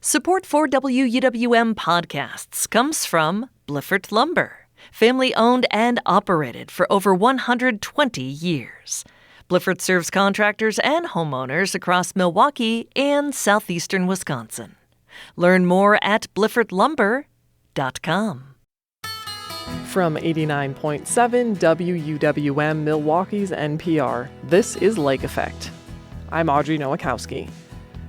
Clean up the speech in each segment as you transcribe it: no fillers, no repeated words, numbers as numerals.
Support for WUWM podcasts comes from Bliffert Lumber, family-owned and operated for over 120 years. Bliffert serves contractors and homeowners across Milwaukee and southeastern Wisconsin. Learn more at bliffertlumber.com. From 89.7 WUWM Milwaukee's NPR, this is Lake Effect. I'm Audrey Nowakowski.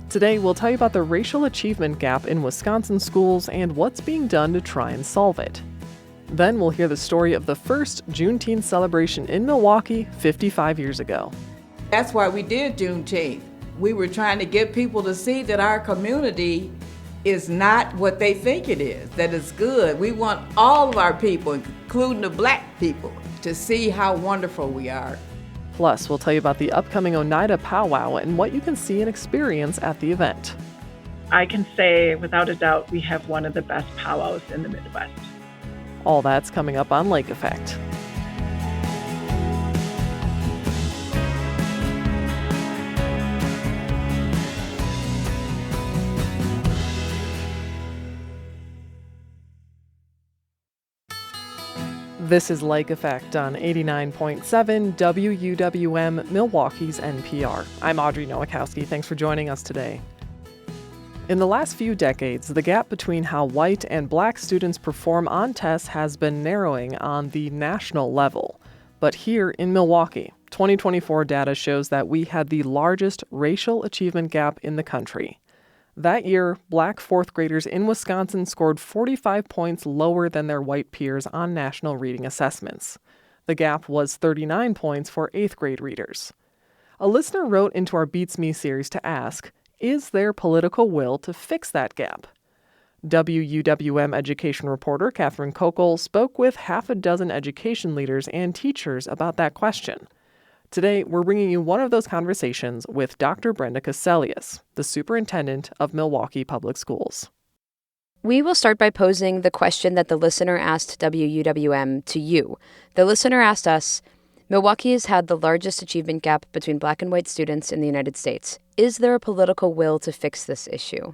Today, we'll tell you about the racial achievement gap in Wisconsin schools and what's being done to try and solve it. Then we'll hear the story of the first Juneteenth celebration in Milwaukee 55 years ago. That's why we did Juneteenth. We were trying to get people to see that our community is not what they think it is, that it's good. We want all of our people, including the black people, to see how wonderful we are. Plus, we'll tell you about the upcoming Oneida Pow Wow and what you can see and experience at the event. I can say without a doubt we have one of the best powwows in the Midwest. All that's coming up on Lake Effect. This is Lake Effect on 89.7 WUWM Milwaukee's NPR. I'm Audrey Nowakowski. Thanks for joining us today. In the last few decades, the gap between how white and black students perform on tests has been narrowing on the national level. But here in Milwaukee, 2024 data shows that we had the largest racial achievement gap in the country. That year, black fourth graders in Wisconsin scored 45 points lower than their white peers on national reading assessments. The gap was 39 points for eighth grade readers. A listener wrote into our Beats Me series to ask, is there political will to fix that gap? WUWM education reporter Catherine Kokel spoke with half a dozen education leaders and teachers about that question. Today, we're bringing you one of those conversations with Dr. Brenda Cassellius, the superintendent of Milwaukee Public Schools. We will start by posing the question that the listener asked WUWM to you. The listener asked us, Milwaukee has had the largest achievement gap between black and white students in the United States. Is there a political will to fix this issue?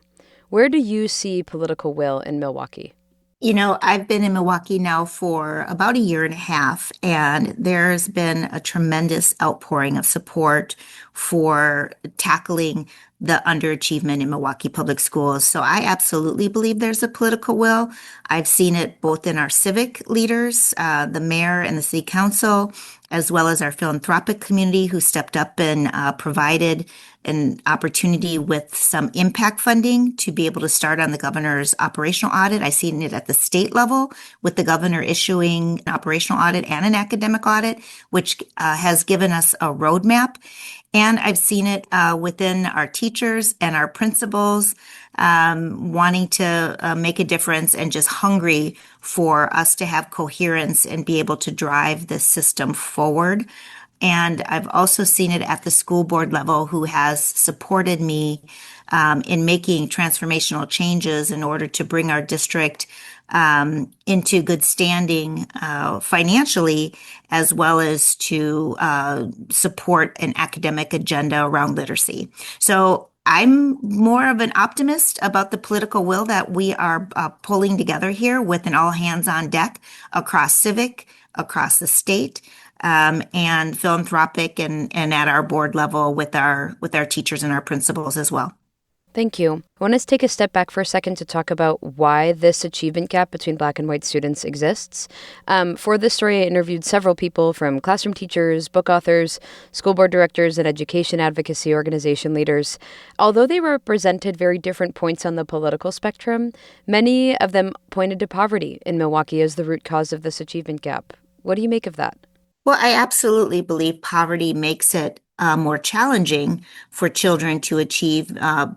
Where do you see political will in Milwaukee? You know, I've been in Milwaukee now for about a year and a half, and there's been a tremendous outpouring of support for tackling the underachievement in Milwaukee Public Schools. So I absolutely believe there's a political will. I've seen it both in our civic leaders, the mayor and the city council, as well as our philanthropic community who stepped up and provided an opportunity with some impact funding to be able to start on the governor's operational audit. I've seen it at the state level with the governor issuing an operational audit and an academic audit, which has given us a roadmap. And I've seen it within our teachers and our principals wanting to make a difference and just hungry for us to have coherence and be able to drive this system forward. And I've also seen it at the school board level, who has supported me in making transformational changes in order to bring our district into good standing financially, as well as to support an academic agenda around literacy. So I'm more of an optimist about the political will that we are pulling together here with an all hands on deck across civic, across the state, and philanthropic and at our board level with our teachers and our principals as well. Thank you. I want to take a step back for a second to talk about why this achievement gap between black and white students exists. For this story, I interviewed several people from classroom teachers, book authors, school board directors, and education advocacy organization leaders. Although they represented very different points on the political spectrum, many of them pointed to poverty in Milwaukee as the root cause of this achievement gap. What do you make of that? Well, I absolutely believe poverty makes it more challenging for children to achieve,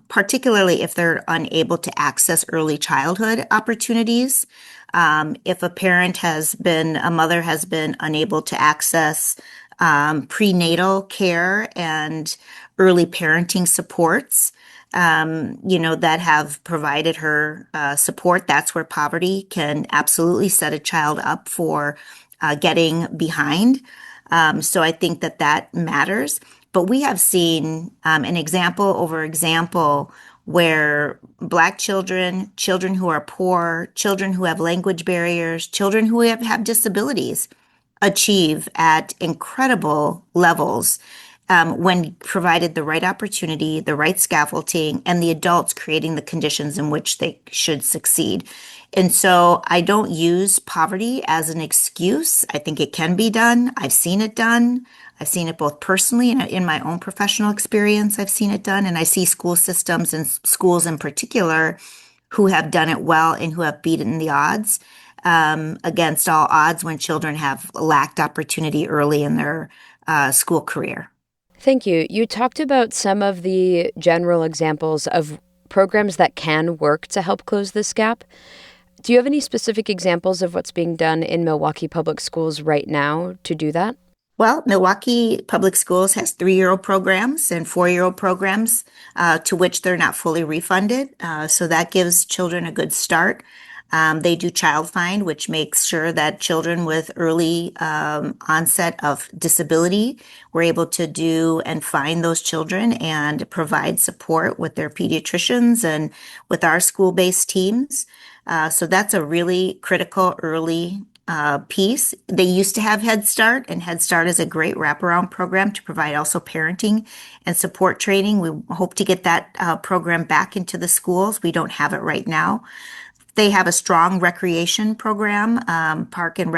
particularly if they're unable to access early childhood opportunities. If a mother has been unable to access prenatal care and early parenting supports, that have provided her support, that's where poverty can absolutely set a child up for getting behind. So I think that matters. But we have seen an example over example where Black children, children who are poor, children who have language barriers, children who have disabilities achieve at incredible levels when provided the right opportunity, the right scaffolding, and the adults creating the conditions in which they should succeed. And so I don't use poverty as an excuse. I think it can be done. I've seen it done. I've seen it both personally and in my own professional experience. I've seen it done. And I see school systems and schools in particular who have done it well and who have beaten the odds against all odds when children have lacked opportunity early in their school career. Thank you. You talked about some of the general examples of programs that can work to help close this gap. Do you have any specific examples of what's being done in Milwaukee Public Schools right now to do that? Well, Milwaukee Public Schools has 3-year-old programs and 4-year-old programs to which they're not fully refunded. So that gives children a good start. They do Child Find, which makes sure that children with early onset of disability, we're able to do and find those children and provide support with their pediatricians and with our school-based teams. So that's a really critical early piece. They used to have Head Start, and Head Start is a great wraparound program to provide also parenting and support training. We hope to get that program back into the schools. We don't have it right now. They have a strong recreation program, park and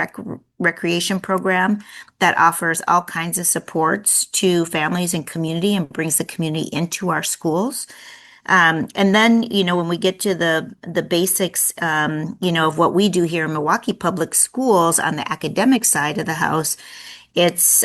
recreation program that offers all kinds of supports to families and community and brings the community into our schools. And then, when we get to the basics, of what we do here in Milwaukee Public Schools on the academic side of the house, it's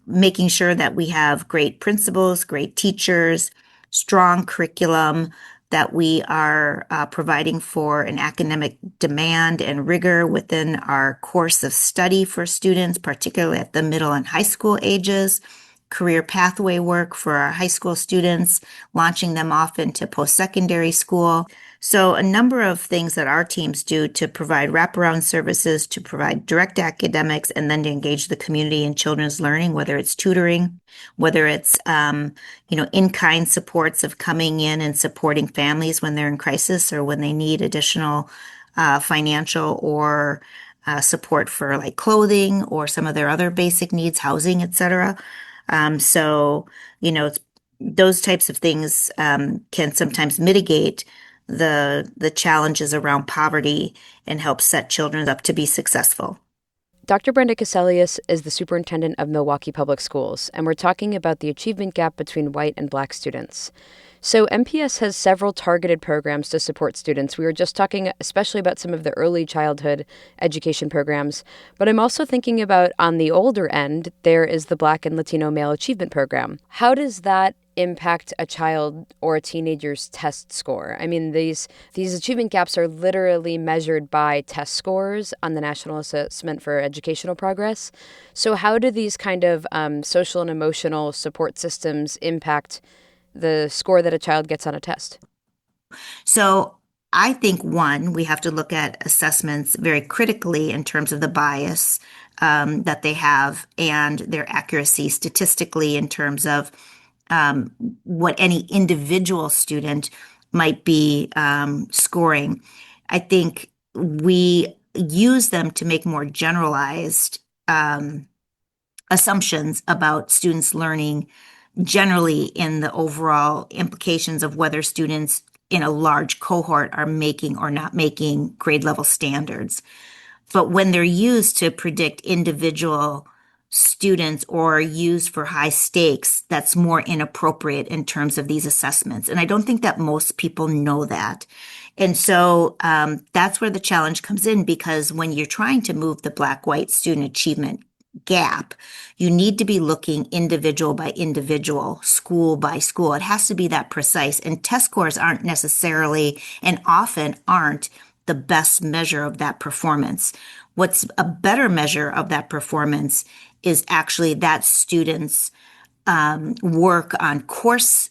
making sure that we have great principals, great teachers, strong curriculum, that we are providing for an academic demand and rigor within our course of study for students, particularly at the middle and high school ages, career pathway work for our high school students, launching them off into post-secondary school. So a number of things that our teams do to provide wraparound services, to provide direct academics, and then to engage the community in children's learning, whether it's tutoring, whether it's, in-kind supports of coming in and supporting families when they're in crisis or when they need additional financial or support for like clothing or some of their other basic needs, housing, et cetera. Those types of things can sometimes mitigate the challenges around poverty and help set children up to be successful. Dr. Brenda Caselius is the superintendent of Milwaukee Public Schools, and we're talking about the achievement gap between white and Black students. So MPS has several targeted programs to support students. We were just talking especially about some of the early childhood education programs, but I'm also thinking about on the older end, there is the Black and Latino Male Achievement Program. How does that impact a child or a teenager's test score? I mean, these achievement gaps are literally measured by test scores on the National Assessment for Educational Progress. So how do these kind of social and emotional support systems impact the score that a child gets on a test? So I think, one, we have to look at assessments very critically in terms of the bias that they have and their accuracy statistically in terms of what any individual student might be scoring. I think we use them to make more generalized assumptions about students' learning generally in the overall implications of whether students in a large cohort are making or not making grade level standards. But when they're used to predict individual students or used for high stakes, that's more inappropriate in terms of these assessments. And I don't think that most people know that. And so that's where the challenge comes in, because when you're trying to move the Black-white student achievement gap, you need to be looking individual by individual, school by school. It has to be that precise. And test scores aren't necessarily, and often aren't, the best measure of that performance. What's a better measure of that performance is actually that student's work on course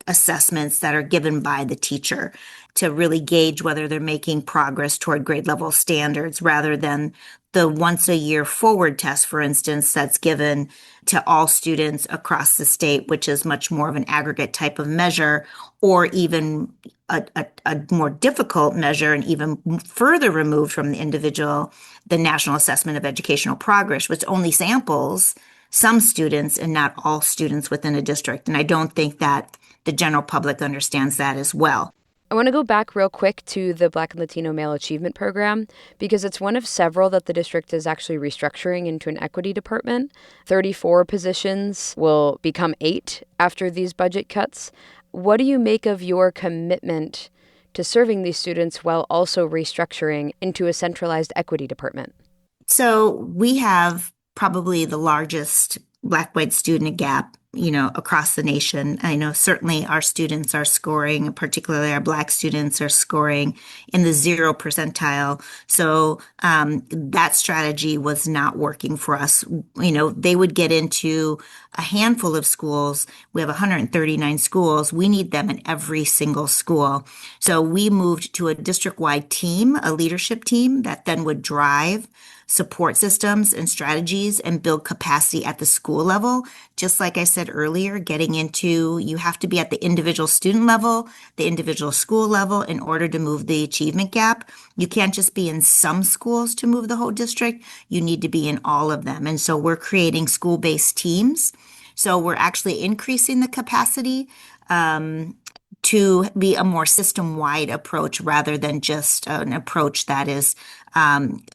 assessments that are given by the teacher. to really gauge whether they're making progress toward grade level standards rather than the once a year forward test, for instance, that's given to all students across the state, which is much more of an aggregate type of measure, or even a more difficult measure and even further removed from the individual, the National Assessment of Educational Progress, which only samples some students and not all students within a district. And I don't think that the general public understands that as well. I want to go back real quick to the Black and Latino Male Achievement Program because it's one of several that the district is actually restructuring into an equity department. 34 positions will become 8 after these budget cuts. What do you make of your commitment to serving these students while also restructuring into a centralized equity department? So we have probably the largest Black-white student gap, across the nation. I know certainly our students are scoring, particularly our Black students are scoring in the 0 percentile. So that strategy was not working for us. They would get into a handful of schools. We have 139 schools. We need them in every single school. So we moved to a district-wide team, a leadership team that then would drive support systems and strategies and build capacity at the school level. Just like I said earlier, you have to be at the individual student level, the individual school level in order to move the achievement gap. You can't just be in some schools to move the whole district. You need to be in all of them. And so we're creating school-based teams. So we're actually increasing the capacity to be a more system-wide approach rather than just an approach that is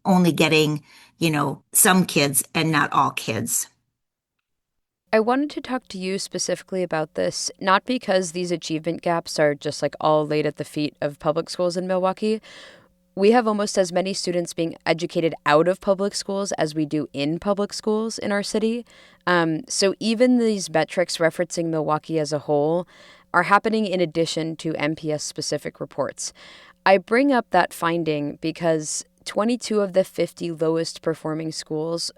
only getting, some kids and not all kids. I wanted to talk to you specifically about this, not because these achievement gaps are just like all laid at the feet of public schools in Milwaukee. We have almost as many students being educated out of public schools as we do in public schools in our city. So even these metrics referencing Milwaukee as a whole are happening in addition to MPS-specific reports. I bring up that finding because 22 of the 50 lowest performing schools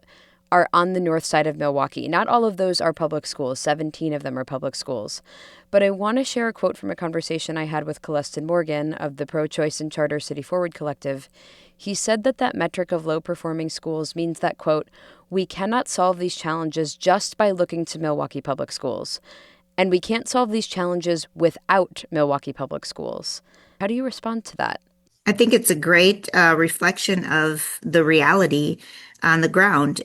are on the north side of Milwaukee. Not all of those are public schools. 17 of them are public schools. But I want to share a quote from a conversation I had with Celestin Morgan of the Pro-Choice and Charter City Forward Collective. He said that metric of low-performing schools means that, quote, we cannot solve these challenges just by looking to Milwaukee public schools. And we can't solve these challenges without Milwaukee public schools. How do you respond to that? I think it's a great reflection of the reality on the ground.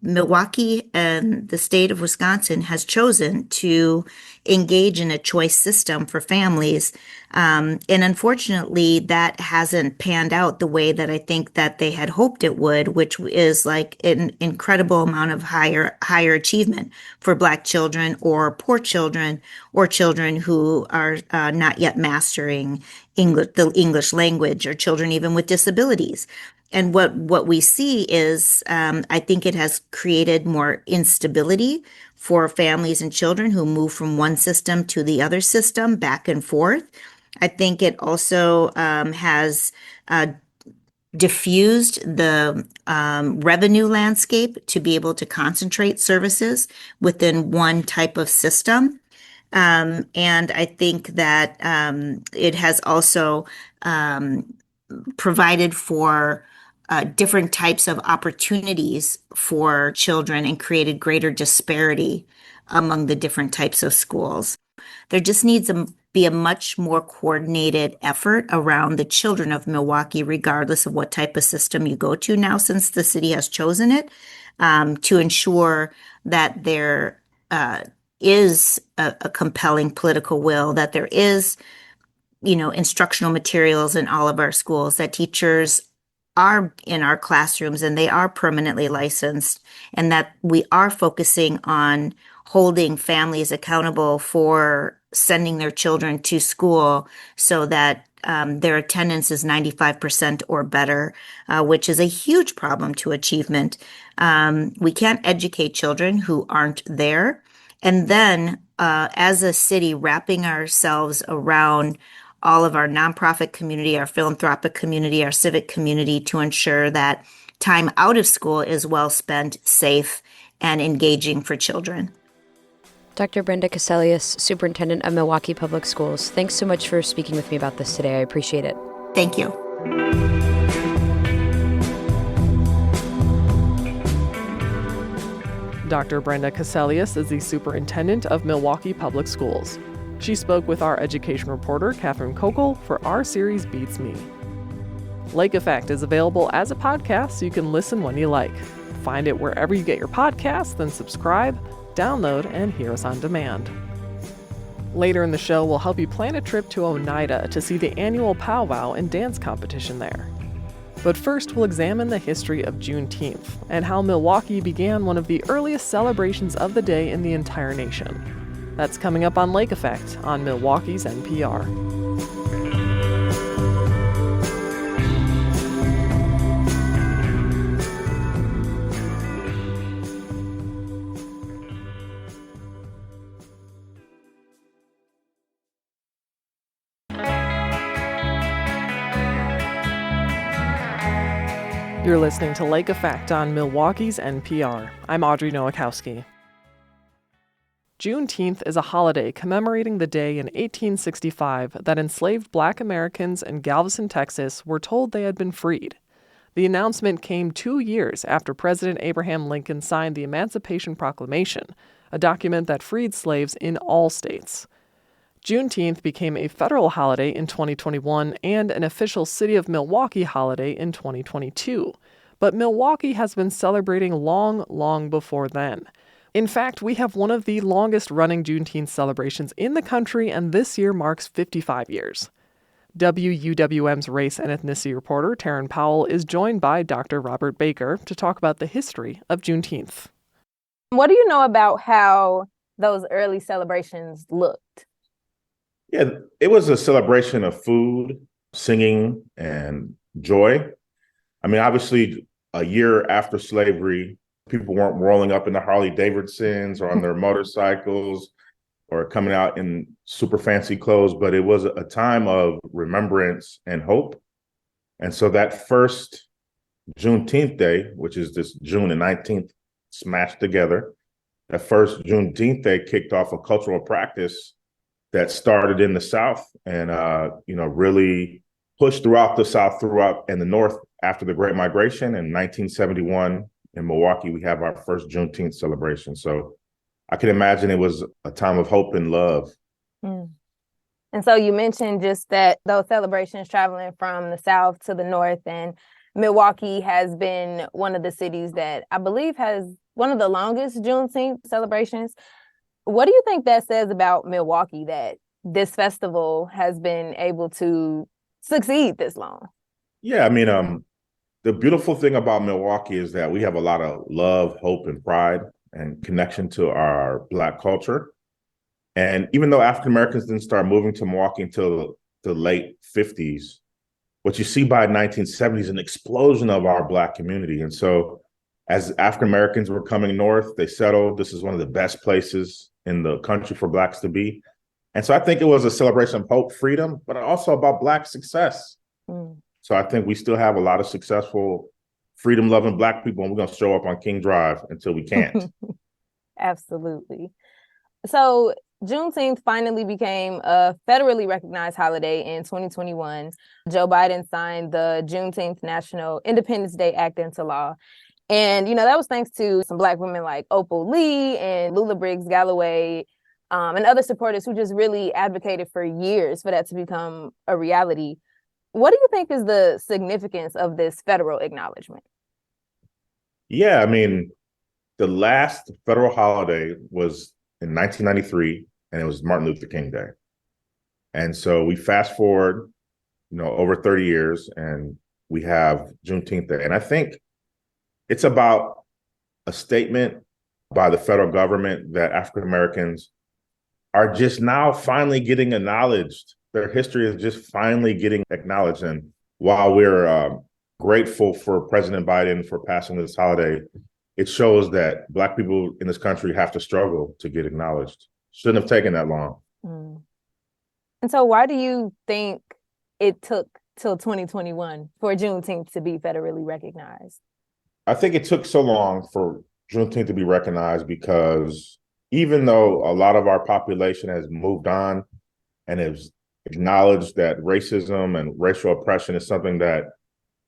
Milwaukee and the state of Wisconsin has chosen to engage in a choice system for families. And unfortunately, that hasn't panned out the way that I think that they had hoped it would, which is like an incredible amount of higher achievement for Black children or poor children or children who are not yet mastering the English language or children even with disabilities. And what we see is, I think it has created more instability for families and children who move from one system to the other system back and forth. I think it also has diffused the revenue landscape to be able to concentrate services within one type of system. And I think that it has also provided for different types of opportunities for children and created greater disparity among the different types of schools. There just needs to be a much more coordinated effort around the children of Milwaukee, regardless of what type of system you go to now, since the city has chosen it, to ensure that there is a compelling political will, that there is, instructional materials in all of our schools, that teachers are in our classrooms and they are permanently licensed, and that we are focusing on holding families accountable for sending their children to school so that their attendance is 95% or better, which is a huge problem to achievement. We can't educate children who aren't there. And then as a city, wrapping ourselves around all of our nonprofit community, our philanthropic community, our civic community to ensure that time out of school is well spent, safe, and engaging for children. Dr. Brenda Cassellius, Superintendent of Milwaukee Public Schools, thanks so much for speaking with me about this today. I appreciate it. Thank you. Dr. Brenda Cassellius is the Superintendent of Milwaukee Public Schools. She spoke with our education reporter, Catherine Kokel, for our series Beats Me. Lake Effect is available as a podcast so you can listen when you like. Find it wherever you get your podcasts, then subscribe, download, and hear us on demand. Later in the show, we'll help you plan a trip to Oneida to see the annual Pow Wow and dance competition there. But first, we'll examine the history of Juneteenth and how Milwaukee began one of the earliest celebrations of the day in the entire nation. That's coming up on Lake Effect on Milwaukee's NPR. You're listening to Lake Effect on Milwaukee's NPR. I'm Audrey Nowakowski. Juneteenth is a holiday commemorating the day in 1865 that enslaved Black Americans in Galveston, Texas were told they had been freed. The announcement came 2 years after President Abraham Lincoln signed the Emancipation Proclamation, a document that freed slaves in all states. Juneteenth became a federal holiday in 2021 and an official City of Milwaukee holiday in 2022. But Milwaukee has been celebrating long before then. In fact, we have one of the longest-running Juneteenth celebrations in the country, and this year marks 55 years. WUWM's race and ethnicity reporter, Taryn Powell, is joined by Dr. Robert Baker to talk about the history of Juneteenth. What do you know about how those early celebrations looked? Yeah, it was a celebration of food, singing, and joy. I mean, obviously, a year after slavery, people weren't rolling up in the Harley Davidsons or on their motorcycles or coming out in super fancy clothes, but it was a time of remembrance and hope. And so that first Juneteenth day, which is this June the 19th smashed together, that first Juneteenth day kicked off a cultural practice that started in the South and, really pushed throughout the South, throughout and the North after the Great Migration. In 1971, in Milwaukee, we have our first Juneteenth celebration. So I can imagine it was a time of hope and love. Mm. And so you mentioned just that those celebrations traveling from the South to the North, and Milwaukee has been one of the cities that I believe has one of the longest Juneteenth celebrations. What do you think that says about Milwaukee, that this festival has been able to succeed this long? Yeah, I mean, the beautiful thing about Milwaukee is that we have a lot of love, hope, and pride and connection to our Black culture. And even though African Americans didn't start moving to Milwaukee until the late 50s, what you see by 1970s is an explosion of our Black community. And so as African Americans were coming north, they settled. This is one of the best places in the country for Blacks to be. And so I think it was a celebration of hope, freedom, but also about Black success. Mm. So I think we still have a lot of successful, freedom-loving Black people, and we're going to show up on King Drive until we can't. Absolutely. So Juneteenth finally became a federally recognized holiday in 2021. Joe Biden signed the Juneteenth National Independence Day Act into law. And, that was thanks to some Black women like Opal Lee and Lula Briggs Galloway and other supporters who just really advocated for years for that to become a reality. What do you think is the significance of this federal acknowledgement? Yeah, I mean, the last federal holiday was in 1993, and it was Martin Luther King Day. And so we fast forward, over 30 years, and we have Juneteenth Day. And I think it's about a statement by the federal government that African Americans are just now finally getting acknowledged. Their history is just finally getting acknowledged. And while we're grateful for President Biden for passing this holiday, it shows that Black people in this country have to struggle to get acknowledged. Shouldn't have taken that long. Mm. And so why do you think it took till 2021 for Juneteenth to be federally recognized? I think it took so long for Juneteenth to be recognized because even though a lot of our population has moved on and has acknowledged that racism and racial oppression is something that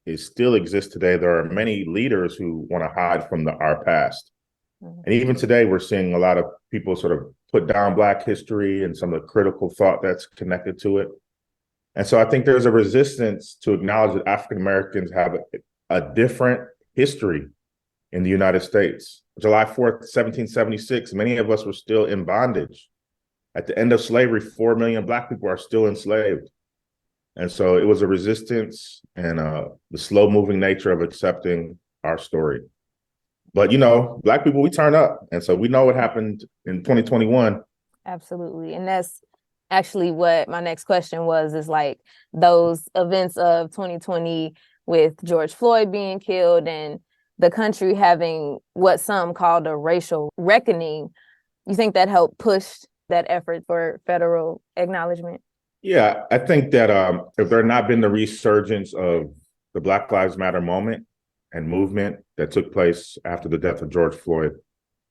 is still exists today, there are many leaders who want to hide from our past. And even today, we're seeing a lot of people sort of put down Black history and some of the critical thought that's connected to it. And so I think there's a resistance to acknowledge that African Americans have a different history in the United States. July 4th, 1776, many of us were still in bondage. At the end of slavery, 4 million Black people are still enslaved. And so it was a resistance and the slow moving nature of accepting our story. But, Black people, we turn up. And so we know what happened in 2021. Absolutely. And that's actually what my next question was, is like those events of 2020 with George Floyd being killed and the country having what some called a racial reckoning. You think that helped push that effort for federal acknowledgement? Yeah, I think that if there had not been the resurgence of the Black Lives Matter moment and movement that took place after the death of George Floyd,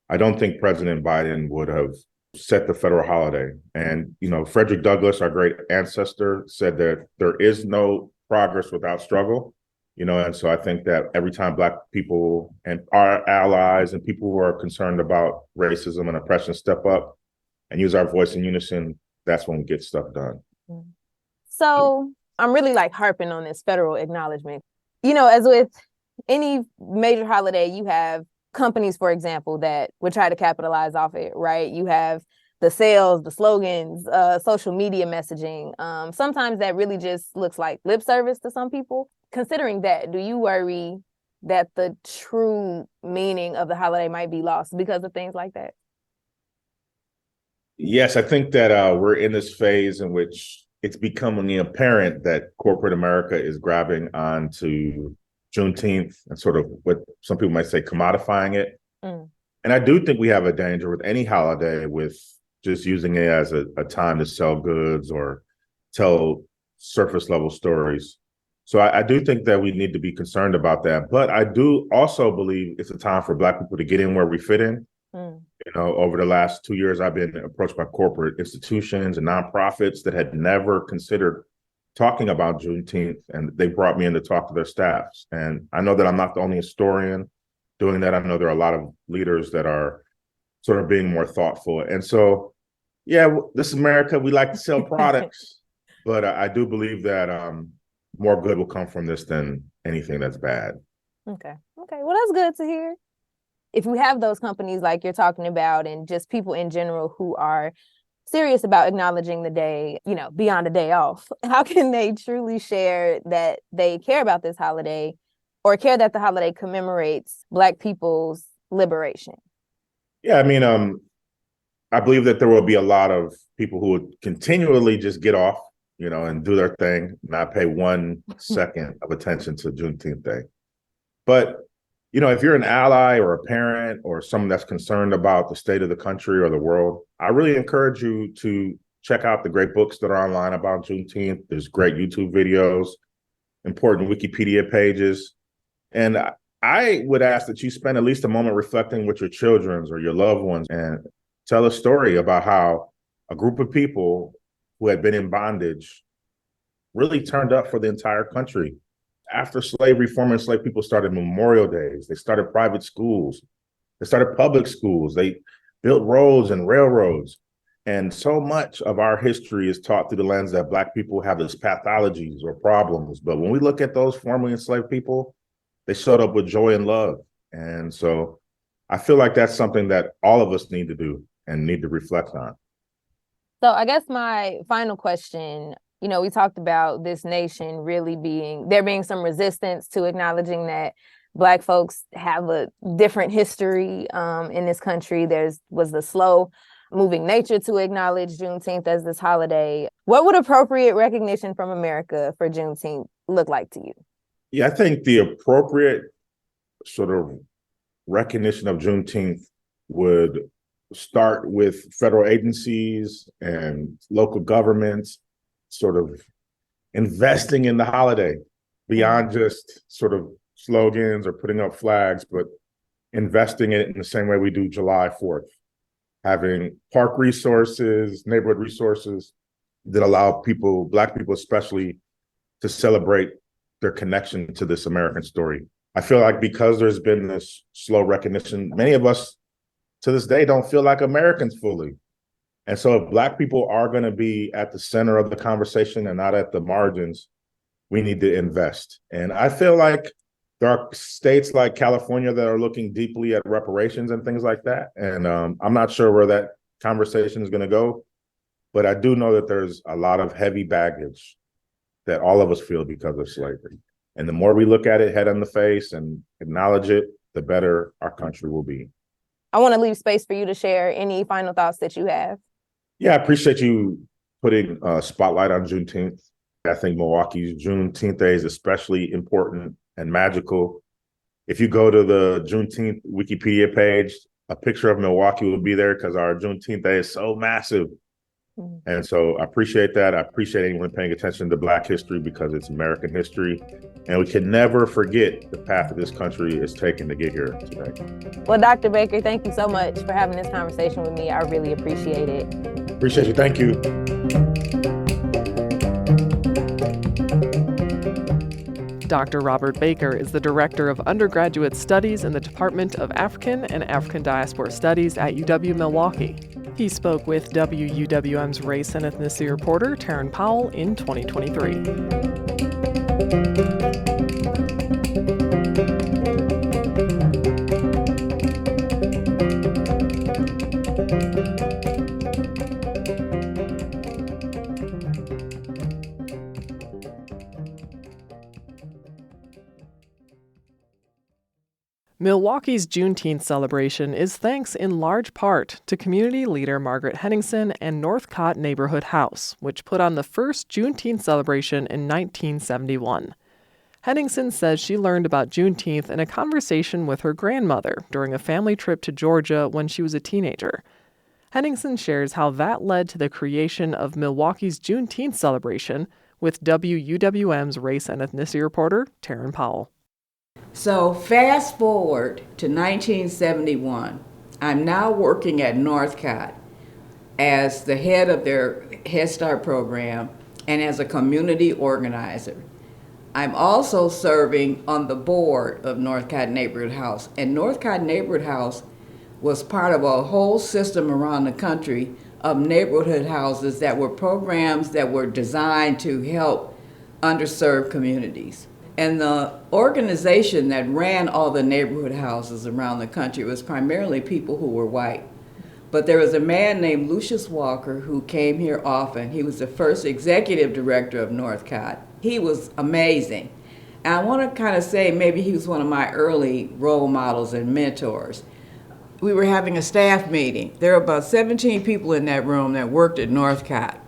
I don't think President Biden would have set the federal holiday. And, Frederick Douglass, our great ancestor, said that there is no progress without struggle, and so I think that every time Black people and our allies and people who are concerned about racism and oppression step up and use our voice in unison, that's when we get stuff done. So I'm really harping on this federal acknowledgement. As with any major holiday, you have companies, for example, that would try to capitalize off it, right? You have the sales, the slogans, social media messaging. Sometimes that really just looks like lip service to some people. Considering that, do you worry that the true meaning of the holiday might be lost because of things like that? Yes, I think that we're in this phase in which it's becoming apparent that corporate America is grabbing onto Juneteenth and sort of what some people might say commodifying it. And I do think we have a danger with any holiday with just using it as a time to sell goods or tell surface level stories. So I do think that we need to be concerned about that. But I do also believe it's a time for Black people to get in where we fit in. Over the last 2 years, I've been approached by corporate institutions and nonprofits that had never considered talking about Juneteenth, and they brought me in to talk to their staffs. And I know that I'm not the only historian doing that. I know there are a lot of leaders that are sort of being more thoughtful. And so, yeah, this is America. We like to sell products, but I do believe that more good will come from this than anything that's bad. Okay. Well, that's good to hear. If we have those companies like you're talking about and just people in general who are serious about acknowledging the day, beyond a day off, how can they truly share that they care about this holiday or care that the holiday commemorates Black people's liberation? Yeah, I mean, I believe that there will be a lot of people who would continually just get off, and do their thing, not pay 1 second of attention to Juneteenth Day. But if you're an ally or a parent or someone that's concerned about the state of the country or the world, I really encourage you to check out the great books that are online about Juneteenth. There's great YouTube videos, important Wikipedia pages. And I would ask that you spend at least a moment reflecting with your children or your loved ones and tell a story about how a group of people who had been in bondage really turned up for the entire country. After slavery, former enslaved people started memorial days. They started private schools. They started public schools. They built roads and railroads. And so much of our history is taught through the lens that Black people have these pathologies or problems. But when we look at those formerly enslaved people, they showed up with joy and love. And so I feel like that's something that all of us need to do and need to reflect on. So I guess my final question, we talked about this nation really there being some resistance to acknowledging that Black folks have a different history in this country. Was the slow moving nature to acknowledge Juneteenth as this holiday. What would appropriate recognition from America for Juneteenth look like to you? Yeah, I think the appropriate sort of recognition of Juneteenth would start with federal agencies and local governments sort of investing in the holiday beyond just sort of slogans or putting up flags, but investing it in the same way we do July 4th. having park resources, neighborhood resources that allow people, Black people especially, to celebrate their connection to this American story. I feel like because there's been this slow recognition, many of us to this day don't feel like Americans fully. And so if Black people are going to be at the center of the conversation and not at the margins, we need to invest. And I feel like there are states like California that are looking deeply at reparations and things like that. And I'm not sure where that conversation is going to go, but I do know that there's a lot of heavy baggage that all of us feel because of slavery. And the more we look at it head in the face and acknowledge it, the better our country will be. I want to leave space for you to share any final thoughts that you have. Yeah, I appreciate you putting a spotlight on Juneteenth. I think Milwaukee's Juneteenth Day is especially important and magical. If you go to the Juneteenth Wikipedia page, a picture of Milwaukee will be there because our Juneteenth Day is so massive. And so I appreciate that. I appreciate anyone paying attention to Black history because it's American history. And we can never forget the path that this country is taking to get here today. Well, Dr. Baker, thank you so much for having this conversation with me. I really appreciate it. Appreciate you. Thank you. Dr. Robert Baker is the Director of Undergraduate Studies in the Department of African and African Diaspora Studies at UW-Milwaukee. He spoke with WUWM's race and ethnicity reporter, Taryn Powell, in 2023. Milwaukee's Juneteenth celebration is thanks in large part to community leader Margaret Henningsen and Northcott Neighborhood House, which put on the first Juneteenth celebration in 1971. Henningsen says she learned about Juneteenth in a conversation with her grandmother during a family trip to Georgia when she was a teenager. Henningsen shares how that led to the creation of Milwaukee's Juneteenth celebration with WUWM's race and ethnicity reporter, Taryn Powell. So fast forward to 1971. I'm now working at Northcott as the head of their Head Start program and as a community organizer. I'm also serving on the board of Northcott Neighborhood House. And Northcott Neighborhood House was part of a whole system around the country of neighborhood houses that were programs that were designed to help underserved communities. And the organization that ran all the neighborhood houses around the country was primarily people who were white. But there was a man named Lucius Walker who came here often. He was the first executive director of Northcott. He was amazing. And I want to kind of say maybe he was one of my early role models and mentors. We were having a staff meeting. There were about 17 people in that room that worked at Northcott.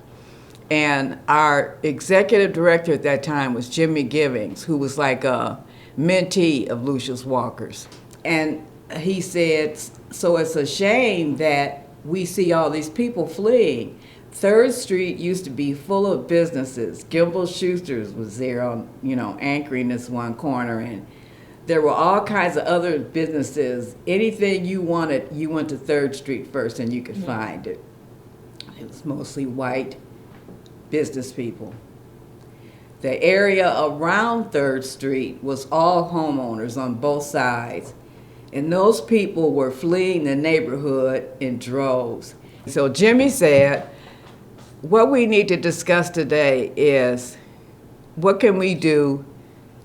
And our executive director at that time was Jimmy Givings, who was like a mentee of Lucius Walker's. And he said, so it's a shame that we see all these people fleeing. 3rd Street used to be full of businesses. Gimbel Schuster's was there on, anchoring this one corner. And there were all kinds of other businesses. Anything you wanted, you went to 3rd Street first and you could find it. It was mostly white business people. The area around 3rd Street was all homeowners on both sides. And those people were fleeing the neighborhood in droves. So Jimmy said, what we need to discuss today is what can we do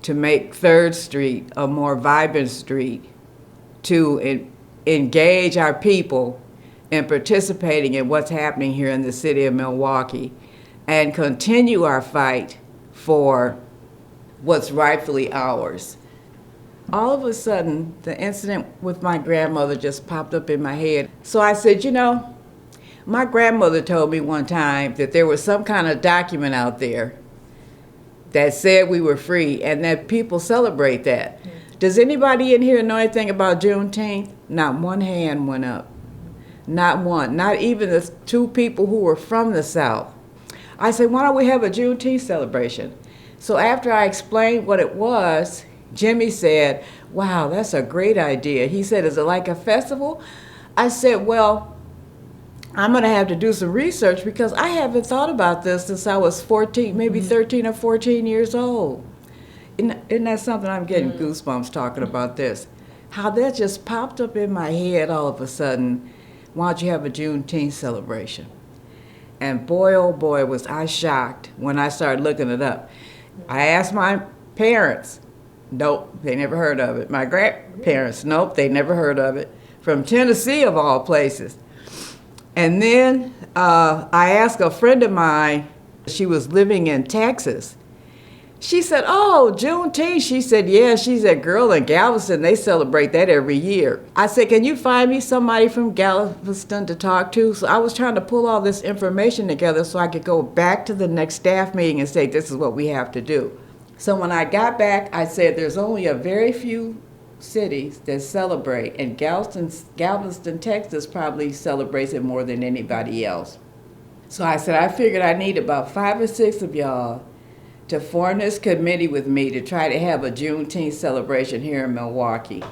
to make 3rd Street a more vibrant street, to engage our people in participating in what's happening here in the city of Milwaukee, and continue our fight for what's rightfully ours. All of a sudden, the incident with my grandmother just popped up in my head. So I said, my grandmother told me one time that there was some kind of document out there that said we were free and that people celebrate that. Does anybody in here know anything about Juneteenth? Not one hand went up. Not one. Not even the 2 people who were from the South. I said, why don't we have a Juneteenth celebration? So after I explained what it was, Jimmy said, wow, that's a great idea. He said, is it like a festival? I said, well, I'm going to have to do some research because I haven't thought about this since I was 14, maybe 13 or 14 years old. Isn't that something? I'm getting goosebumps talking about this. How that just popped up in my head all of a sudden. Why don't you have a Juneteenth celebration? And boy, oh boy, was I shocked when I started looking it up. I asked my parents. Nope, they never heard of it. My grandparents, nope, they never heard of it. From Tennessee, of all places. And then I asked a friend of mine, she was living in Texas. She said, oh, Juneteenth. She said, yeah. She said, girl, in Galveston, they celebrate that every year. I said, can you find me somebody from Galveston to talk to? So I was trying to pull all this information together so I could go back to the next staff meeting and say, this is what we have to do. So when I got back, I said, there's only a very few cities that celebrate, and Galveston, Texas probably celebrates it more than anybody else. So I said, I figured I need about 5 or 6 of y'all to form this committee with me to try to have a Juneteenth celebration here in Milwaukee.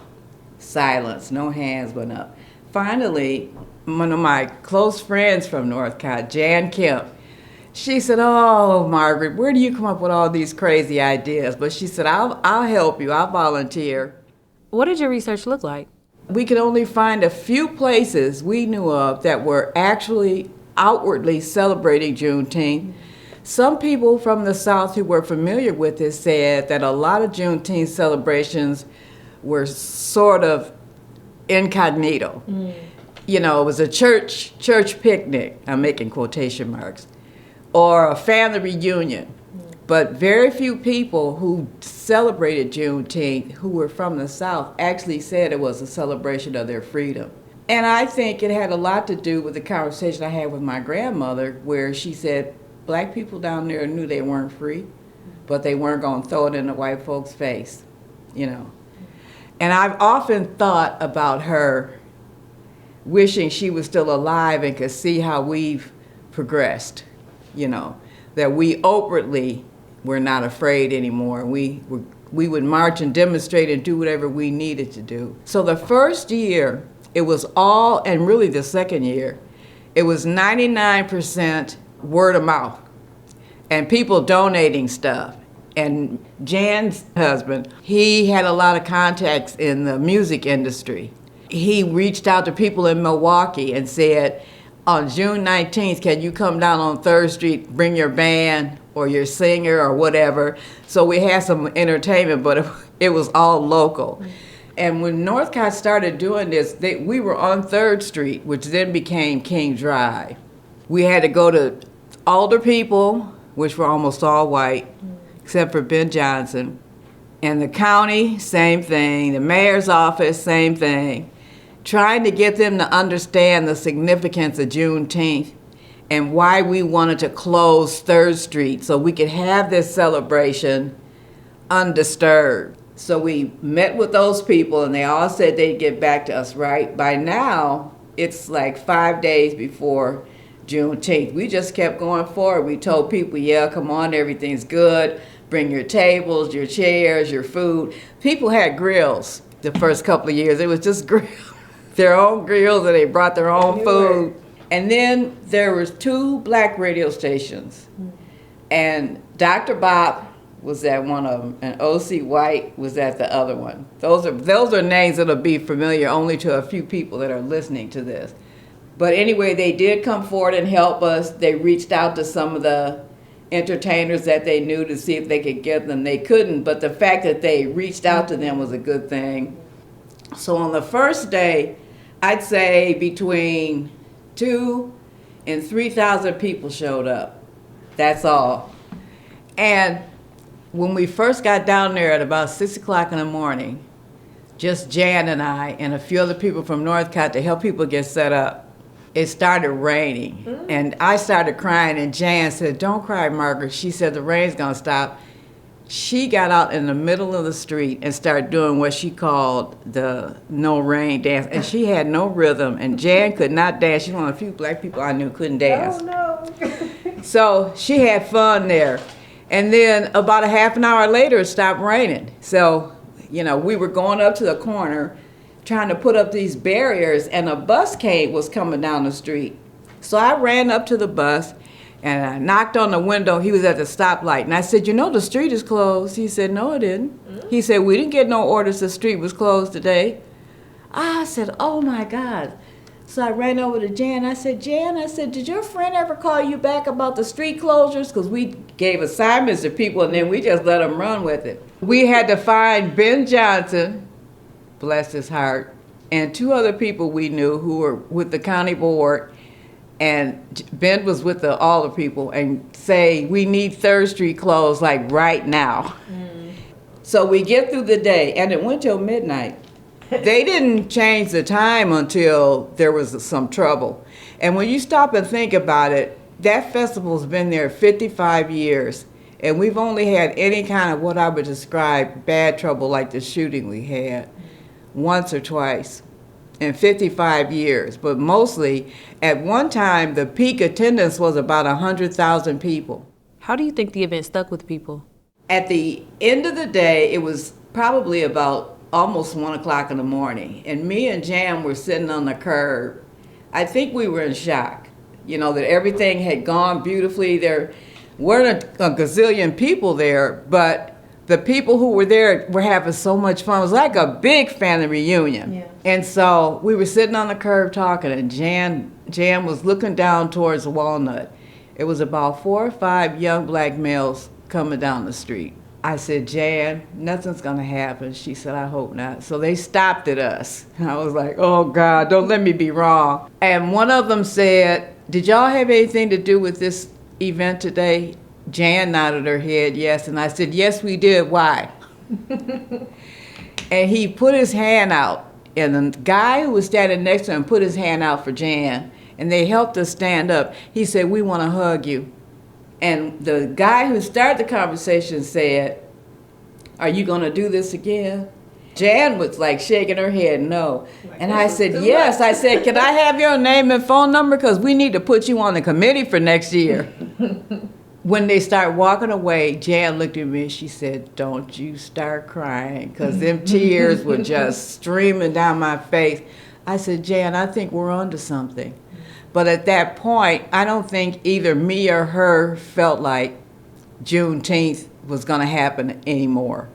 Silence, no hands went up. Finally, one of my close friends from Northcott, Jan Kemp, she said, oh, Margaret, where do you come up with all these crazy ideas? But she said, I'll help you, I'll volunteer. What did your research look like? We could only find a few places we knew of that were actually outwardly celebrating Juneteenth. Some people from the South who were familiar with this said that a lot of Juneteenth celebrations were sort of incognito. You know, it was a church picnic, I'm making quotation marks, or a family reunion. But very few people who celebrated Juneteenth who were from the South actually said it was a celebration of their freedom. And I think it had a lot to do with the conversation I had with my grandmother, where she said black people down there knew they weren't free, but they weren't going to throw it in the white folks' face, you know. And I've often thought about her wishing she was still alive and could see how we've progressed, you know, that we outwardly were not afraid anymore. We would march and demonstrate and do whatever we needed to do. So the first year, it was all, and really the second year, it was 99% word of mouth and people donating stuff. And Jan's husband, he had a lot of contacts in the music industry. He reached out to people in Milwaukee and said, on June 19th, can you come down on 3rd Street, bring your band or your singer or whatever? So we had some entertainment, but it was all local. And when Northcott started doing this, we were on 3rd Street, which then became King Drive. We had to go to older people, which were almost all white, except for Ben Johnson. And the county, same thing. The mayor's office, same thing. Trying to get them to understand the significance of Juneteenth and why we wanted to close 3rd Street so we could have this celebration undisturbed. So we met with those people and they all said they'd get back to us, right? By now, it's like 5 days before Juneteenth. We just kept going forward. We told people, yeah, come on, everything's good. Bring your tables, your chairs, your food. People had grills the first couple of years. It was just grills. Their own grills, and they brought their own food. And then there was 2 black radio stations. And Dr. Bob was at one of them, and O.C. White was at the other one. Those are names that'll be familiar only to a few people that are listening to this. But anyway, they did come forward and help us. They reached out to some of the entertainers that they knew to see if they could get them. They couldn't, but the fact that they reached out to them was a good thing. So on the first day, I'd say between 2,000 and 3,000 people showed up. That's all. And when we first got down there at about 6 o'clock in the morning, just Jan and I and a few other people from Northcott to help people get set up, it started raining. And I started crying, and Jan said, don't cry, Margaret. She said, the rain's gonna stop. She got out in the middle of the street and started doing what she called the no rain dance. And she had no rhythm, and Jan could not dance. She's one of the few black people I knew couldn't dance. Oh, no. So she had fun there. And then about a half an hour later, it stopped raining. So, you know, we were going up to the corner trying to put up these barriers, and a bus was coming down the street. So I ran up to the bus and I knocked on the window. He was at the stoplight. And I said, you know, the street is closed. He said, no, it didn't. He said, we didn't get no orders the street was closed today. I said, oh my God. So I ran over to Jan. I said, did your friend ever call you back about the street closures? Because we gave assignments to people and then we just let them run with it. We had to find Ben Johnson, bless his heart, and two other people we knew who were with the county board. And Ben was with all the people and say, we need 3rd Street closed like right now. So we get through the day and it went till midnight. They didn't change the time until there was some trouble. And when you stop and think about it, that festival's been there 55 years. And we've only had any kind of what I would describe bad trouble like the shooting we had once or twice in 55 years. But mostly, at one time, the peak attendance was about 100,000 people. How do you think the event stuck with people? At the end of the day, it was probably about almost 1 o'clock in the morning. And me and Jam were sitting on the curb. I think we were in shock, you know, that everything had gone beautifully. There weren't a gazillion people there, but the people who were there were having so much fun. It was like a big family reunion. Yeah. And so we were sitting on the curb talking, and Jan was looking down towards Walnut. It was about 4 or 5 young black males coming down the street. I said, Jan, nothing's gonna happen. She said, I hope not. So they stopped at us. And I was like, oh God, don't let me be wrong. And one of them said, did y'all have anything to do with this event today? Jan nodded her head, yes. And I said, yes, we did. Why? And he put his hand out. And the guy who was standing next to him put his hand out for Jan. And they helped us stand up. He said, we want to hug you. And the guy who started the conversation said, are you going to do this again? Jan was like shaking her head, no. And I said, yes. I said, can I have your name and phone number? Because we need to put you on the committee for next year. When they started walking away, Jan looked at me and she said, don't you start crying, because them tears were just streaming down my face. I said, Jan, I think we're onto something. But at that point, I don't think either me or her felt like Juneteenth was going to happen anymore.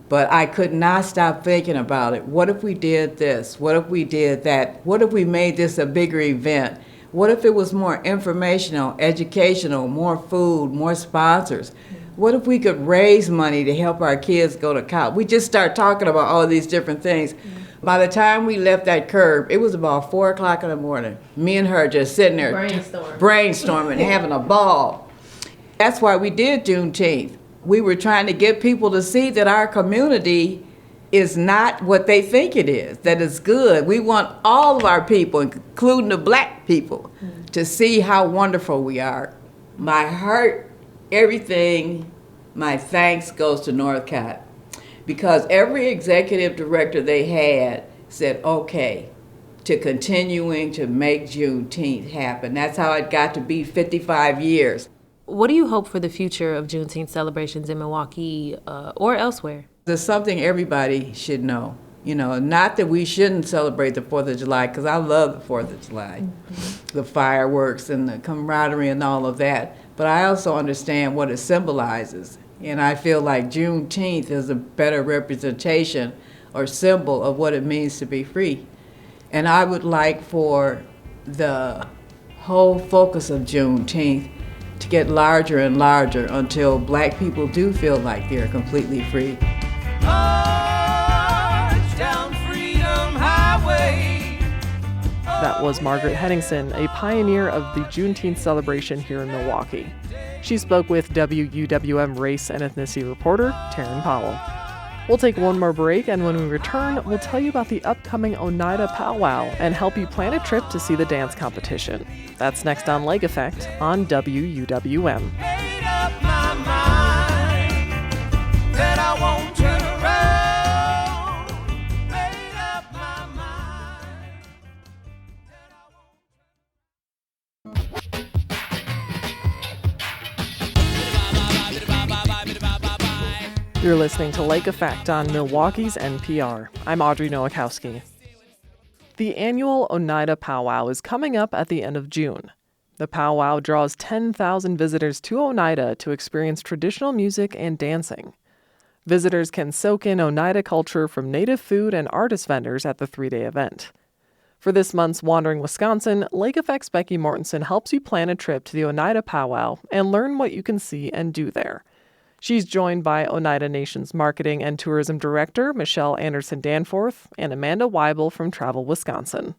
But I could not stop thinking about it. What if we did this? What if we did that? What if we made this a bigger event? What if it was more informational, educational, more food, more sponsors? What if we could raise money to help our kids go to college? We just start talking about all these different things. By the time we left that curb, it was about 4 o'clock in the morning. Me and her just sitting there brainstorming, having a ball. That's why we did Juneteenth. We were trying to get people to see that our community is not what they think it is, that it's good. We want all of our people, including the black people, to see how wonderful we are. My heart, everything, my thanks goes to Northcott, because every executive director they had said, okay, to continuing to make Juneteenth happen. That's how it got to be 55 years. What do you hope for the future of Juneteenth celebrations in Milwaukee or elsewhere? There's something everybody should know. You know, not that we shouldn't celebrate the 4th of July, because I love the 4th of July, the fireworks and the camaraderie and all of that. But I also understand what it symbolizes. And I feel like Juneteenth is a better representation or symbol of what it means to be free. And I would like for the whole focus of Juneteenth to get larger and larger until black people do feel like they're completely free. That was Margaret Henningsen, a pioneer of the Juneteenth celebration here in Milwaukee. She spoke with WUWM race and ethnicity reporter Taryn Powell. We'll take one more break, and when we return, we'll tell you about the upcoming Oneida Pow Wow and help you plan a trip to see the dance competition. That's next on Lake Effect on WUWM. You're listening to Lake Effect on Milwaukee's NPR. I'm Audrey Nowakowski. The annual Oneida Pow Wow is coming up at the end of June. The Pow Wow draws 10,000 visitors to Oneida to experience traditional music and dancing. Visitors can soak in Oneida culture from native food and artist vendors at the 3-day event. For this month's Wandering Wisconsin, Lake Effect's Becky Mortensen helps you plan a trip to the Oneida Pow Wow and learn what you can see and do there. She's joined by Oneida Nation's Marketing and Tourism Director, Michelle Anderson Danforth, and Amanda Weibel from Travel Wisconsin.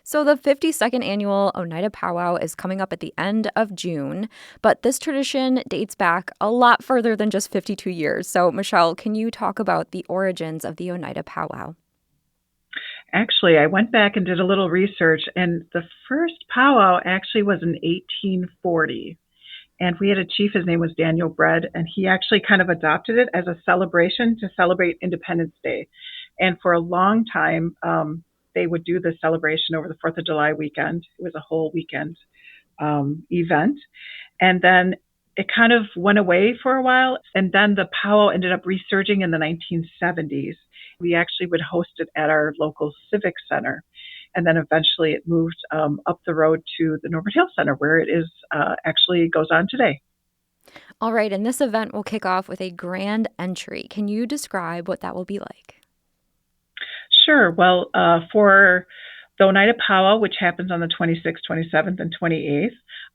So the 52nd annual Oneida Pow Wow is coming up at the end of June, but this tradition dates back a lot further than just 52 years. So Michelle, can you talk about the origins of the Oneida Pow Wow? Actually, I went back and did a little research, and the first powwow actually was in 1840. And we had a chief, his name was Daniel Bread, and he actually kind of adopted it as a celebration to celebrate Independence Day. And for a long time, they would do the celebration over the 4th of July weekend. It was a whole weekend event. And then it kind of went away for a while. And then the powwow ended up resurging in the 1970s. We actually would host it at our local civic center. And then eventually it moved up the road to the Norbert Hill Center, where it is actually goes on today. All right, and this event will kick off with a grand entry. Can you describe what that will be like? Sure. Well, for the Oneida Pow Wow, which happens on the 26th, 27th, and 28th,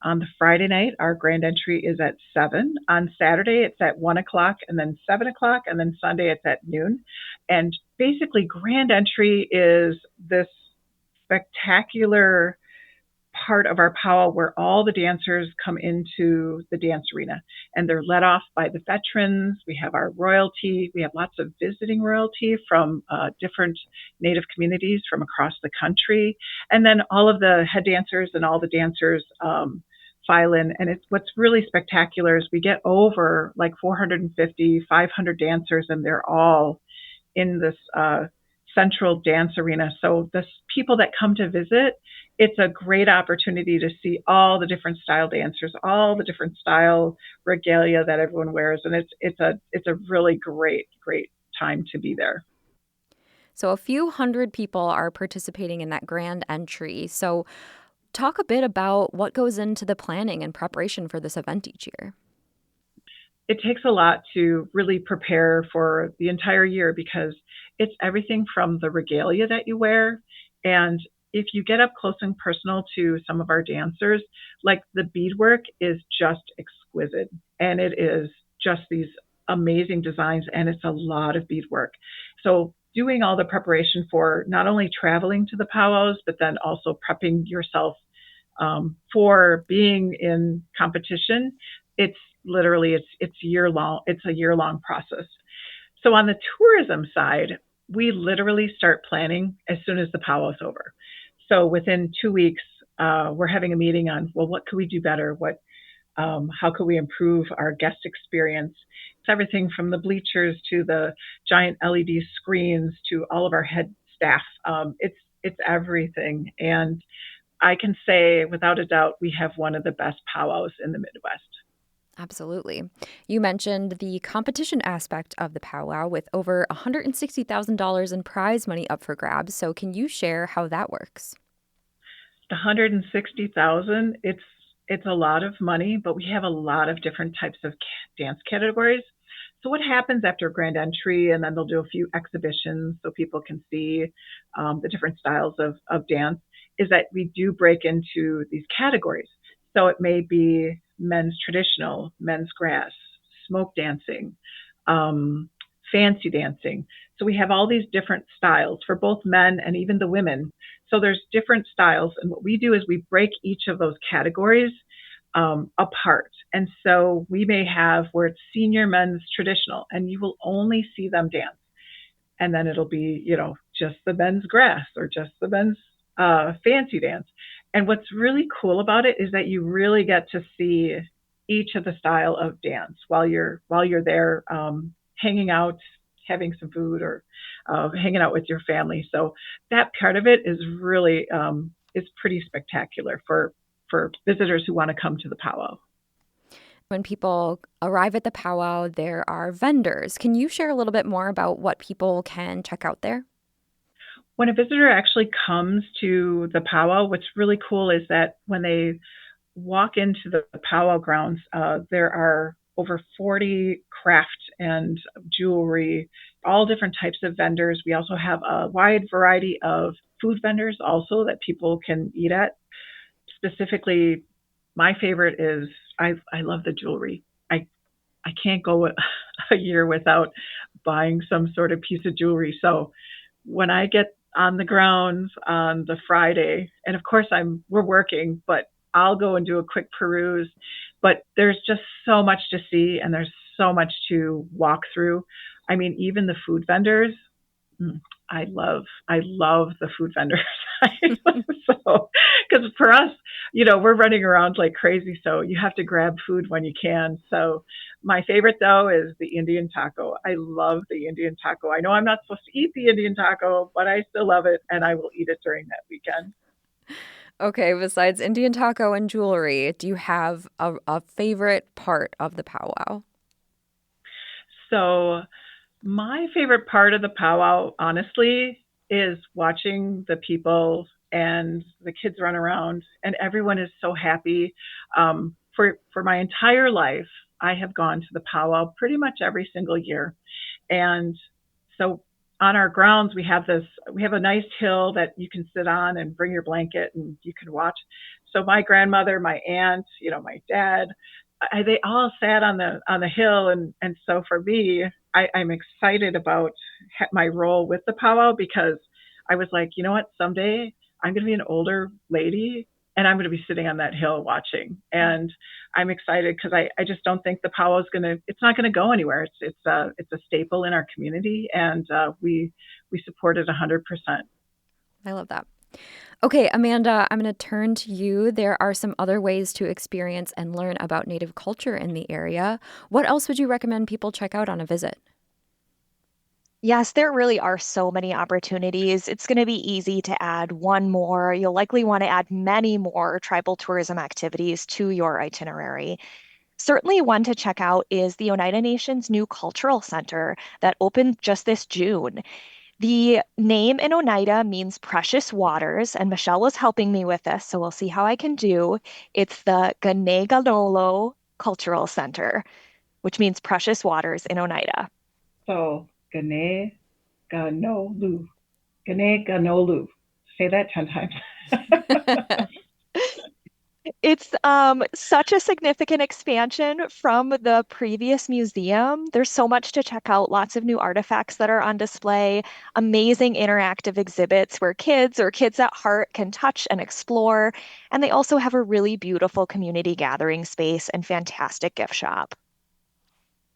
on the Friday night, our grand entry is at 7. On Saturday, it's at 1 o'clock, and then 7 o'clock, and then Sunday, it's at noon. And basically, grand entry is this spectacular part of our powwow where all the dancers come into the dance arena, and they're led off by the veterans. We have our royalty. We have lots of visiting royalty from different Native communities from across the country. And then all of the head dancers and all the dancers file in. And what's really spectacular is we get over like 450, 500 dancers, and they're all in this central dance arena. So the people that come to visit, it's a great opportunity to see all the different style dancers, all the different style regalia that everyone wears, and it's a really great time to be there. So a few hundred people are participating in that grand entry. So talk a bit about what goes into the planning and preparation for this event each year. It takes a lot to really prepare for the entire year because it's everything from the regalia that you wear. And if you get up close and personal to some of our dancers, like the beadwork is just exquisite. And it is just these amazing designs, and it's a lot of beadwork. So doing all the preparation for not only traveling to the powwows, but then also prepping yourself for being in competition, it's literally it's year long. It's a year-long process. So on the tourism side, we literally start planning as soon as the powwow's over. So within 2 weeks, we're having a meeting on, well, what could we do better? How could we improve our guest experience? It's everything from the bleachers to the giant LED screens to all of our head staff. It's everything. And I can say without a doubt, we have one of the best powwows in the Midwest. Absolutely. You mentioned the competition aspect of the powwow with over $160,000 in prize money up for grabs. So can you share how that works? The $160,000, it's a lot of money, but we have a lot of different types of dance categories. So what happens after grand entry, and then they'll do a few exhibitions so people can see the different styles of dance, is that we do break into these categories. So it may be men's traditional, men's grass, smoke dancing, fancy dancing. So we have all these different styles for both men and even the women. So there's different styles. And what we do is we break each of those categories apart. And so we may have where it's senior men's traditional, and you will only see them dance. And then it'll be, just the men's grass or just the men's fancy dance. And what's really cool about it is that you really get to see each of the style of dance while you're there hanging out, having some food, or hanging out with your family. So that part of it is really is pretty spectacular for visitors who want to come to the powwow. When people arrive at the powwow, there are vendors. Can you share a little bit more about what people can check out there? When a visitor actually comes to the powwow, what's really cool is that when they walk into the powwow grounds, there are over 40 craft and jewelry, all different types of vendors. We also have a wide variety of food vendors also that people can eat at. Specifically, my favorite is I love the jewelry. I can't go a year without buying some sort of piece of jewelry. So when I get on the grounds on the Friday, and of course we're working, but I'll go and do a quick peruse. But there's just so much to see and there's so much to walk through. I mean, even the food vendors, mm, I love the food vendors. So, because for us, we're running around like crazy, so you have to grab food when you can. So, my favorite though is the Indian taco. I love the Indian taco. I know I'm not supposed to eat the Indian taco, but I still love it, and I will eat it during that weekend. Okay, besides Indian taco and jewelry, do you have a favorite part of the powwow? So, my favorite part of the powwow, honestly, is watching the people and the kids run around, and everyone is so happy. For my entire life, I have gone to the powwow pretty much every single year, and so on our grounds we have a nice hill that you can sit on and bring your blanket and you can watch. So my grandmother, my aunt, my dad, they all sat on the hill, and so for me, I'm excited about my role with the powwow because I was like, you know what, someday I'm going to be an older lady and I'm going to be sitting on that hill watching, and I'm excited because I just don't think the powwow is it's not going to go anywhere. It's a staple in our community, and we support it 100%. I love that. Okay, Amanda, I'm going to turn to you. There are some other ways to experience and learn about Native culture in the area. What else would you recommend people check out on a visit? Yes, there really are so many opportunities. It's going to be easy to add one more. You'll likely want to add many more tribal tourism activities to your itinerary. Certainly, one to check out is the Oneida Nation's new cultural center that opened just this June. The name in Oneida means precious waters, and Michelle was helping me with this, so we'll see how I can do. It's the Ganeganolo Cultural Center, which means precious waters in Oneida. So Gane Ganolu. Gane Ganolu. Say that 10 times. It's such a significant expansion from the previous museum. There's so much to check out, lots of new artifacts that are on display, amazing interactive exhibits where kids or kids at heart can touch and explore. And they also have a really beautiful community gathering space and fantastic gift shop.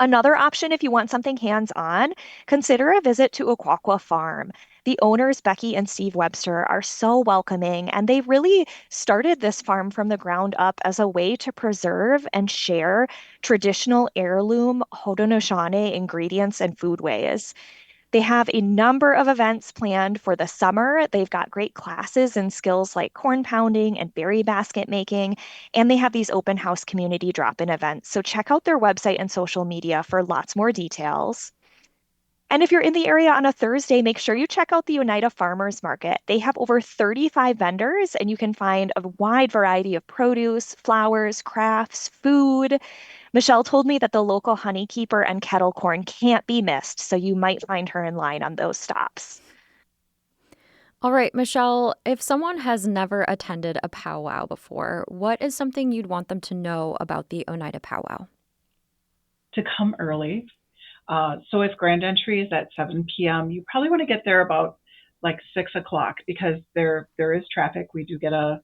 Another option, if you want something hands-on, consider a visit to Aquaqua Farm. The owners, Becky and Steve Webster, are so welcoming, and they really started this farm from the ground up as a way to preserve and share traditional heirloom Haudenosaunee ingredients and foodways. They have a number of events planned for the summer. They've got great classes and skills like corn pounding and berry basket making, and they have these open house community drop-in events. So check out their website and social media for lots more details. And if you're in the area on a Thursday, make sure you check out the Oneida Farmers Market. They have over 35 vendors, and you can find a wide variety of produce, flowers, crafts, food. Michelle told me that the local honeykeeper and kettle corn can't be missed, so you might find her in line on those stops. All right, Michelle, if someone has never attended a powwow before, what is something you'd want them to know about the Oneida Pow Wow? To come early. So if grand entry is at 7 p.m., you probably want to get there about like 6 o'clock because there is traffic. We do get a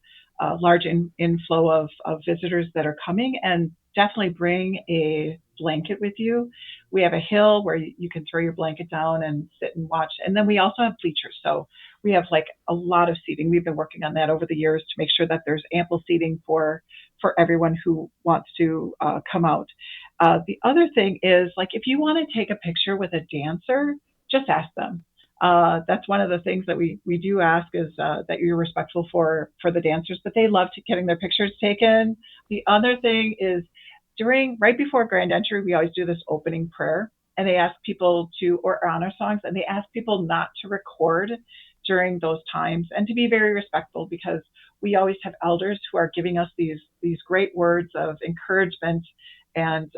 large inflow of visitors that are coming, and definitely bring a blanket with you. We have a hill where you can throw your blanket down and sit and watch. And then we also have bleachers. So we have like a lot of seating. We've been working on that over the years to make sure that there's ample seating for everyone who wants to come out. The other thing is, like, if you want to take a picture with a dancer, just ask them. That's one of the things that we do ask is that you're respectful for the dancers, but they love getting their pictures taken. The other thing is right before grand entry, we always do this opening prayer, and they ask people or honor songs, and they ask people not to record, during those times, and to be very respectful, because we always have elders who are giving us these great words of encouragement, and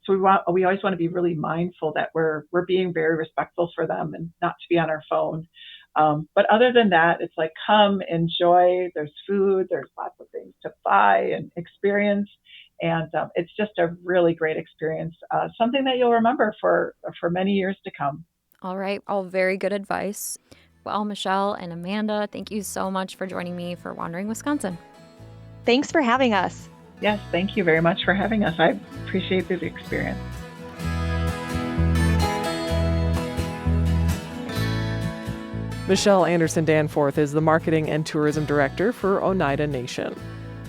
so we always want to be really mindful that we're being very respectful for them and not to be on our phone. But other than that, it's like, come, enjoy. There's food, there's lots of things to buy and experience, and it's just a really great experience, something that you'll remember for many years to come. All right, all very good advice. Well, Michelle and Amanda, thank you so much for joining me for Wandering Wisconsin. Thanks for having us. Yes, thank you very much for having us. I appreciate the experience. Michelle Anderson Danforth is the Marketing and Tourism Director for Oneida Nation.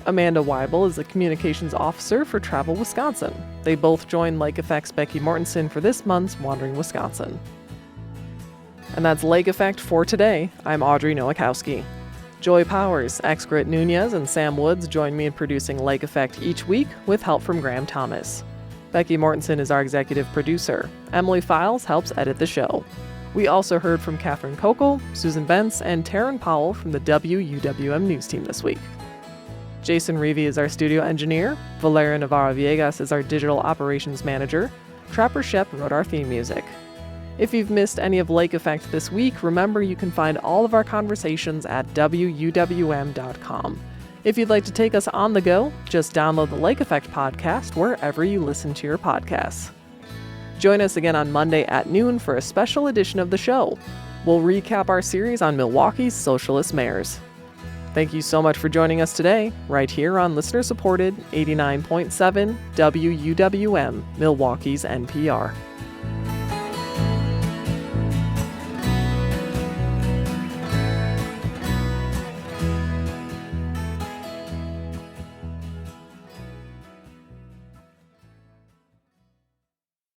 Amanda Weibel is the Communications Officer for Travel Wisconsin. They both join Lake Effect's Becky Mortensen for this month's Wandering Wisconsin. And that's Lake Effect for today. I'm Audrey Nowakowski. Joy Powers, X-Grit Nunez, and Sam Woods join me in producing Lake Effect each week with help from Graham Thomas. Becky Mortensen is our executive producer. Emily Files helps edit the show. We also heard from Catherine Kokel, Susan Bentz, and Taryn Powell from the WUWM News Team this week. Jason Reevy is our studio engineer. Valeria Navarro-Viegas is our digital operations manager. Trapper Shep wrote our theme music. If you've missed any of Lake Effect this week, remember you can find all of our conversations at WUWM.com. If you'd like to take us on the go, just download the Lake Effect podcast wherever you listen to your podcasts. Join us again on Monday at noon for a special edition of the show. We'll recap our series on Milwaukee's socialist mayors. Thank you so much for joining us today, right here on listener-supported 89.7 WUWM, Milwaukee's NPR.